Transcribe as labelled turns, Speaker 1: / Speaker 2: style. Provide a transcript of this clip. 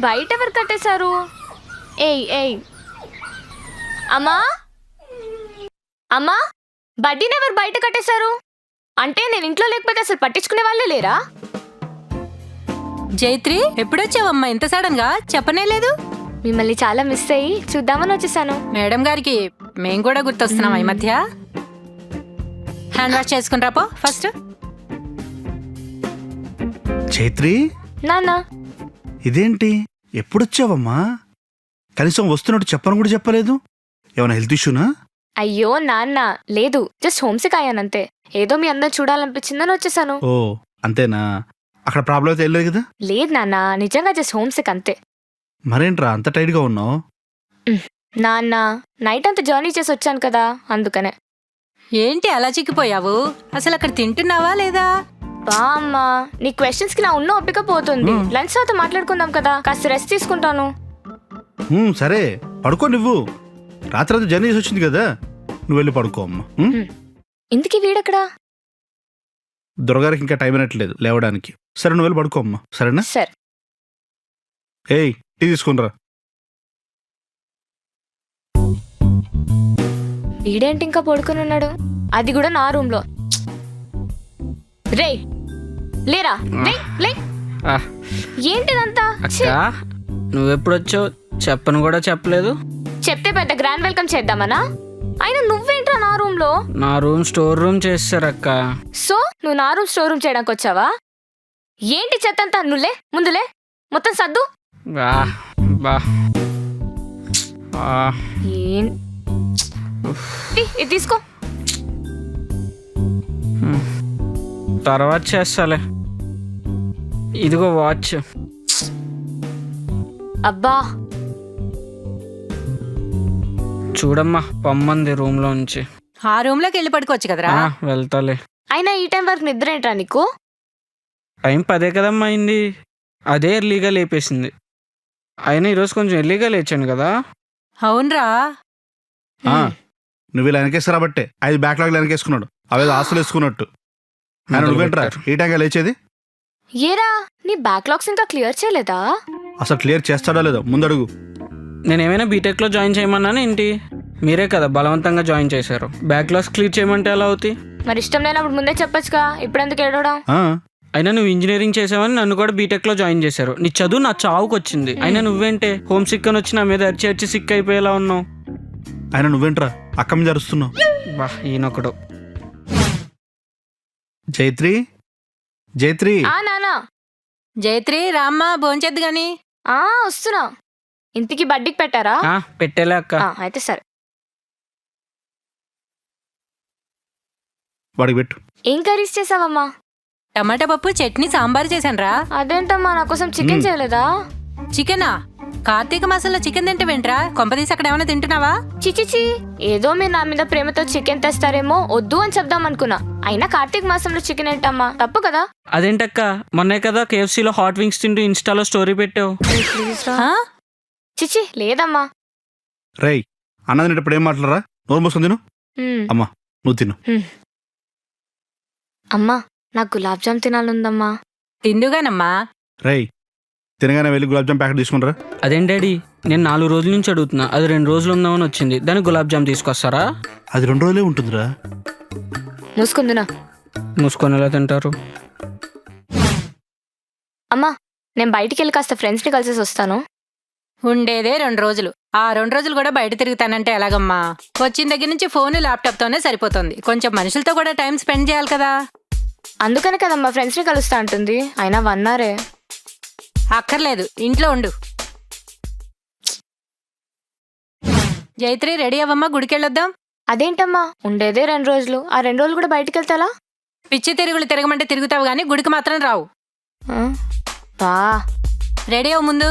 Speaker 1: బయట ఎవరు కట్టేశారు? ఏయ్ ఏయ్ అమ్మా అమ్మా, బడ్డీని ఎవరు బయట కట్టేశారు? అంటే నేను ఇంట్లో లేకపోతే అసలు పట్టించుకునే వాళ్ళే లేరా?
Speaker 2: జైత్రి, ఎప్పుడొచ్చావమ్మా ఇంత సడన్ గా? చెప్పనే లేదు.
Speaker 1: మిమ్మల్ని చాలా మిస్ అయ్యి చూద్దామని వచ్చేసాను.
Speaker 2: మేడం గారికి మేం కూడా గుర్తొస్తున్నాం ఈ మధ్య. హ్యాండ్ వాష్ చేసుకుని రాపో ఫస్ట్.
Speaker 3: చైత్రి,
Speaker 1: నాన్న
Speaker 3: ఇదేంటి ఎప్పుడొచ్చావమ్మా? కనీసం వస్తున్నట్టు చెప్పను కూడా చెప్పలేదు. ఏమైనా హెల్త్ ఇష్యూనా?
Speaker 1: అయ్యో నాన్న, లేదు, జస్ట్ హోమ్సిక్ అయ్యానంతే. ఏదో మీ అందరూ చూడాలనిపించిందని వచ్చేసాను.
Speaker 3: ఓ అంతేనా? అక్కడ ప్రాబ్లం అయితే వెళ్ళలేదు కదా?
Speaker 1: లేదు నాన్న, నిజంగా జస్ట్ హోమ్సిక్ అంతే.
Speaker 3: మరేంట్రా అంత టైట్గా ఉన్నావు?
Speaker 1: నాన్న, నైట్ అంతా జర్నీ చేసి వచ్చాను కదా, అందుకనే.
Speaker 2: ఏంటి అలా చిక్కిపోయావు? అసలు అక్కడ తింటున్నావా లేదా?
Speaker 1: బా అమ్మా, నీ క్వశ్చన్స్ కి నా ఉన్న ఓపిక పోతుంది. లంచ్ తర్వాత మాట్లాడుకుందాం కదా, కాస్త రెస్ట్ తీసుకుంటాను.
Speaker 3: సరే పడుకో. నువ్వు రాత్రి అంతా జర్నీ చేసి వచ్చింది కదా, నువ్వు వెళ్ళి పడుకో అమ్మా.
Speaker 1: ఇంతకీ వీడెక్కడా?
Speaker 3: దొరగారికి ఇంకా టైం అయినట్లేదు లేవడానికి. సరే నువ్వు వెళ్ళి పడుకో అమ్మా, సరేనా?
Speaker 1: సరే.
Speaker 3: ఏయ్, టీ తీసుకునిరా.
Speaker 1: వీడేంటి ఇంకా పడుకుని ఉన్నాడు, అది కూడా నా రూమ్ లో. రే లేరా, లే. ఏంటిదంతా?
Speaker 4: అక్క, నువ్వెప్పుడొచ్చావు? చెప్పను కూడా చెప్పలేదు.
Speaker 1: చెప్తే పెద్ద గ్రాండ్ వెల్కమ్ చేద్దామనా? అయినా నువ్వేంట్రా నా రూమ్ లో?
Speaker 4: నా రూమ్ స్టోర్ రూమ్ చేస్తారక్క.
Speaker 1: సో నువ్వు నా రూమ్ స్టోర్ రూమ్ చేయడానికి వచ్చావా? ఏంటి చెత్తంతా? నువ్వులే, ముందులే, మొత్తం సర్దు.
Speaker 4: బా బా
Speaker 1: ఏం ఇది తీసుకో.
Speaker 4: తర్వాత చేస్తాలే. ఇదిగో వాచ్.
Speaker 1: అబ్బా,
Speaker 4: చూడమ్మా, పొమ్మంది రూమ్ లో నుంచి.
Speaker 2: ఆ రూమ్ లోకి వెళ్ళి పడుకోవచ్చు కదరా.
Speaker 4: వెళ్తాలే.
Speaker 1: అయినా ఈ టైం వరకు నిద్ర ఏంట్రా నీకు?
Speaker 4: టైం 10 కదమ్మా అయింది. అదే ఎర్లీగా లేపేసింది. అయినా ఈరోజు కొంచెం ఎర్లీగా లేచాను కదా.
Speaker 2: అవునరా.
Speaker 3: నువ్వు ఇలా వెనకేసి రాబట్టే 5 బ్యాక్లాగ్లు వెనకేసుకున్నాడు. అవేదో ఆస్తులు వేసుకున్నట్టు. ఆయన నువ్వేంట్రా ఈ టైంగా లేచేది?
Speaker 1: ఏరా, నీ బ్యాక్లాగ్స్ ఇంకా క్లియర్ చేయలేదా?
Speaker 3: అసలు క్లియర్ చేస్తాడో లేదో ముందడుగు.
Speaker 4: నేనేమైనా బీటెక్లో జాయిన్ చేయమన్నాను ఏంటి? మీరే కదా బలవంతంగా జాయిన్ చేశారు. బ్యాక్లాగ్స్ క్లియర్ చేయమంటే ఎలా అవుతాయి?
Speaker 1: మరి ఇష్టం లేనప్పుడు ముందే చెప్పొచ్చుగా, ఇప్పుడు ఎందుకు ఏడవడం?
Speaker 4: అయినా నువ్వు ఇంజనీరింగ్ చేసావని నన్ను కూడా బీటెక్లో జాయిన్ చేశారు. నీ చదువు నా చావుకు వచ్చింది. అయినా నువ్వేంటే హోమ్ సిక్ అని వచ్చి నా మీద అరిచి సిక్ అయిపోయేలా ఉన్నావు.
Speaker 3: అయినా నువ్వేంట్రా అక్క మీద అరుస్తున్నావు?
Speaker 4: బా, ఈయనొకడు.
Speaker 3: జైత్రి, జైత్రి.
Speaker 1: నానా.
Speaker 2: జైత్రి రామ్మా, భోంచేద్దు గాని.
Speaker 1: వస్తున్నా. ఇంటికి బడ్డీకి పెట్టారా?
Speaker 4: పెట్టేలే అక్క.
Speaker 1: అయితే సరే.
Speaker 3: వాడికి పెట్టు.
Speaker 1: ఏం కర్రీస్ చేసావమ్మా?
Speaker 2: టమాటా పప్పు, చట్నీ, సాంబార్ చేశానురా.
Speaker 1: అదేంటమ్మా, నా కోసం చికెన్ చేయలేదా?
Speaker 2: చికెనా? కార్తీక మాసంలో చికెన్ తింటావేంట్రా? కొంపదీసి అక్కడ ఏమైనా తింటున్నావా?
Speaker 1: చిచిచి, ఏదో మీరు నా మీద ప్రేమతో చికెన్ తెస్తారేమో వద్దు అని చెప్దాం అనుకున్నా. అయినా కార్తీక మాసంలో చికెన్ ఏంటమ్మా, తప్పు కదా?
Speaker 4: అదేంటక్క, మొన్నే కదా KFCలో హాట్ వింగ్స్ తింటూ ఇన్స్టాలో స్టోరీ పెట్టావు.
Speaker 1: చిచి లేదమ్మా.
Speaker 3: రేయ్, అన్నది నేటప్పుడు ఏం మాట్లాడరా? నోరు మూసుకొని తిను. అమ్మా నువ్వు తిను.
Speaker 1: అమ్మా, నాకు గులాబ్ జామ్ తినాలందమ్మా.
Speaker 2: తిండుగానమ్మా.
Speaker 3: రేయ్, తినగానే వెళ్ళి గులాబ్ జామ్ ప్యాకెట్ తీసుకుంటారా?
Speaker 4: అదేం డాడీ, నేను 4 రోజుల నుంచి అడుగుతున్నా. అది 2 రోజులు ఉందామని వచ్చింది. దానికి గులాబ్ జామ్ తీసుకొస్తారా?
Speaker 3: అది 2 రోజులే ఉంటుందిరా.
Speaker 1: మూసుకుందునా.
Speaker 4: మూసుకొని ఎలా తింటారు?
Speaker 1: అమ్మా, నేను బయటికి వెళ్ళి కాస్త ఫ్రెండ్స్ని కలిసేసి వస్తాను.
Speaker 2: ఉండేదే 2 రోజులు. ఆ 2 రోజులు కూడా బయట తిరుగుతానంటే ఎలాగమ్మా? వచ్చిన దగ్గర నుంచి ఫోన్, ల్యాప్టాప్ తోనే సరిపోతుంది. కొంచెం మనుషులతో కూడా టైం స్పెండ్ చేయాలి కదా.
Speaker 1: అందుకనే కదమ్మా ఫ్రెండ్స్ని కలుస్తా అంటుంది. అయినా 1 అవరే.
Speaker 2: అక్కర్లేదు, ఇంట్లో ఉండు. జైత్రి, రెడీ అవ్వమ్మా, గుడికెళ్ళొద్దాం.
Speaker 1: అదేంటమ్మా, ఉండేదే 2 రోజులు. ఆ 2 రోజులు కూడా బయటికి వెళ్తాలా?
Speaker 2: పిచ్చి తిరుగులు తిరగమంటే తిరుగుతావు గానీ గుడికి మాత్రం రావు.
Speaker 1: బా,
Speaker 2: రెడీ అవ్వు ముందు.